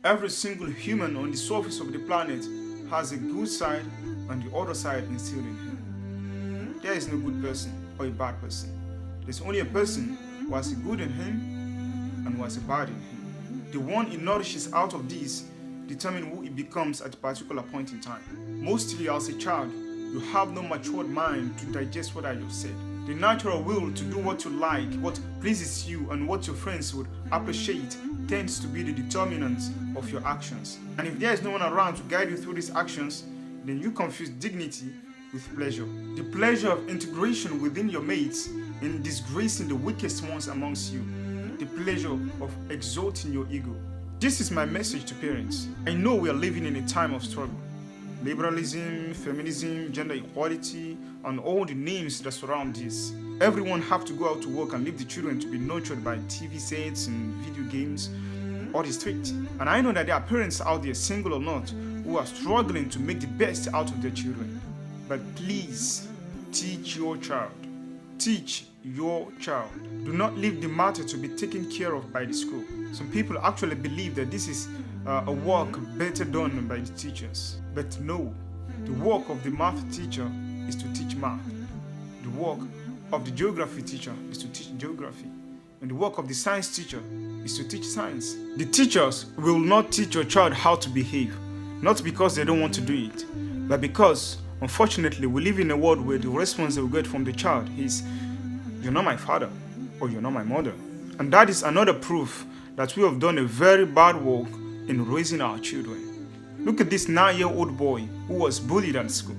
Every single human on the surface of the planet has a good side and the other side instilled in him. There is no good person or a bad person. There's only a person who has a good in him and who has a bad in him. The one he nourishes out of these determine who he becomes at a particular point in time. Mostly as a child, you have no matured mind to digest what I just said. The natural will to do what you like, what pleases you, and what your friends would appreciate tends to be the determinant of your actions. And if there is no one around to guide you through these actions, then you confuse dignity with pleasure. The pleasure of integration within your mates in disgracing the weakest ones amongst you. The pleasure of exalting your ego. This is my message to parents. I know we are living in a time of struggle. Liberalism, feminism, gender equality, and all the names that surround this. Everyone have to go out to work and leave the children to be nurtured by TV sets and video games or the street. And I know that there are parents out there, single or not, who are struggling to make the best out of their children. But please, teach your child. Teach your child. Do not leave the matter to be taken care of by the school. Some people actually believe that this is a work better done by the teachers. But no, the work of the math teacher is to teach math. The work of the geography teacher is to teach geography. And the work of the science teacher is to teach science. The teachers will not teach your child how to behave, not because they don't want to do it, but because, unfortunately, we live in a world where the response they will get from the child is, "You're not my father," or "You're not my mother." And that is another proof that we have done a very bad work in raising our children. Look at this 9-year-old boy who was bullied at school.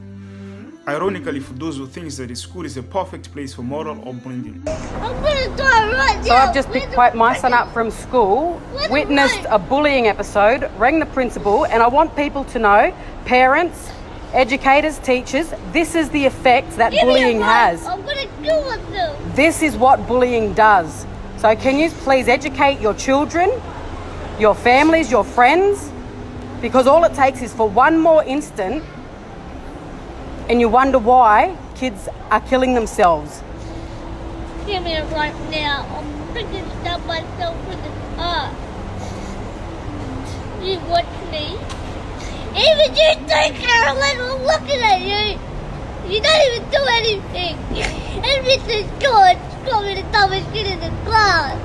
Ironically, for those who think that the school is a perfect place for moral upbringing. I'm gonna die right now. So I've just picked my son up from school, witnessed a bullying episode, rang the principal, and I want people to know, parents, educators, teachers, this is the effect that bullying has. I'm gonna kill myself. This is what bullying does. So can you please educate your children, your families, your friends? Because all it takes is for one more instant and you wonder why kids are killing themselves. Give me it right now. I'm freaking stab myself with this heart. You watch me. Even you think, Carolyn, I'm looking at you. You don't even do anything. Everything's good. It's got me the dumbest shit in the class.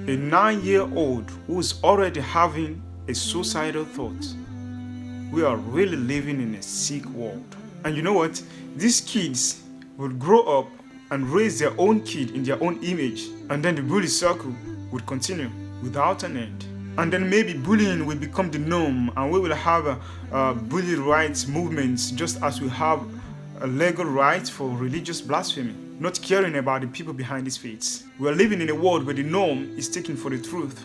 A 9-year-old who is already having a suicidal thought. We are really living in a sick world. And you know what? These kids will grow up and raise their own kid in their own image. And then the bully circle would continue without an end. And then maybe bullying will become the norm and we will have bully rights movements just as we have a legal right for religious blasphemy. Not caring about the people behind these faiths. We are living in a world where the norm is taken for the truth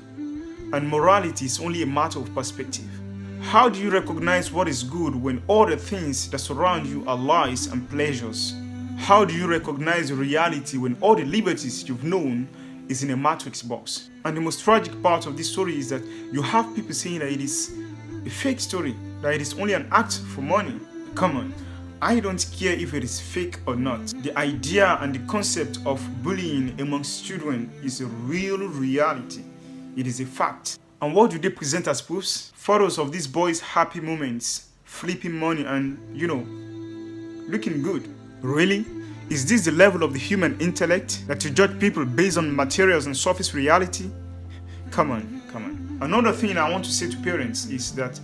and morality is only a matter of perspective. How do you recognize what is good when all the things that surround you are lies and pleasures? How do you recognize reality when all the liberties you've known is in a matrix box? And the most tragic part of this story is that you have people saying that it is a fake story, that it is only an act for money. Come on. I don't care if it is fake or not. The idea and the concept of bullying amongst children is a real reality. It is a fact. And what do they present as proofs? Photos of these boys' happy moments, flipping money and, looking good. Really? Is this the level of the human intellect that you judge people based on materials and surface reality? Come on. Another thing I want to say to parents is that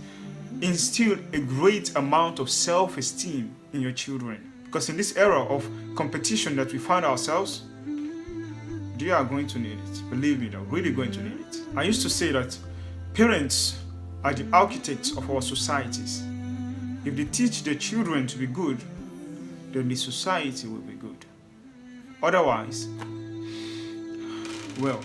instill a great amount of self-esteem in your children. Because in this era of competition that we find ourselves, they are going to need it. Believe me, they're really going to need it. I used to say that parents are the architects of our societies. If they teach their children to be good, then the society will be good. Otherwise, well,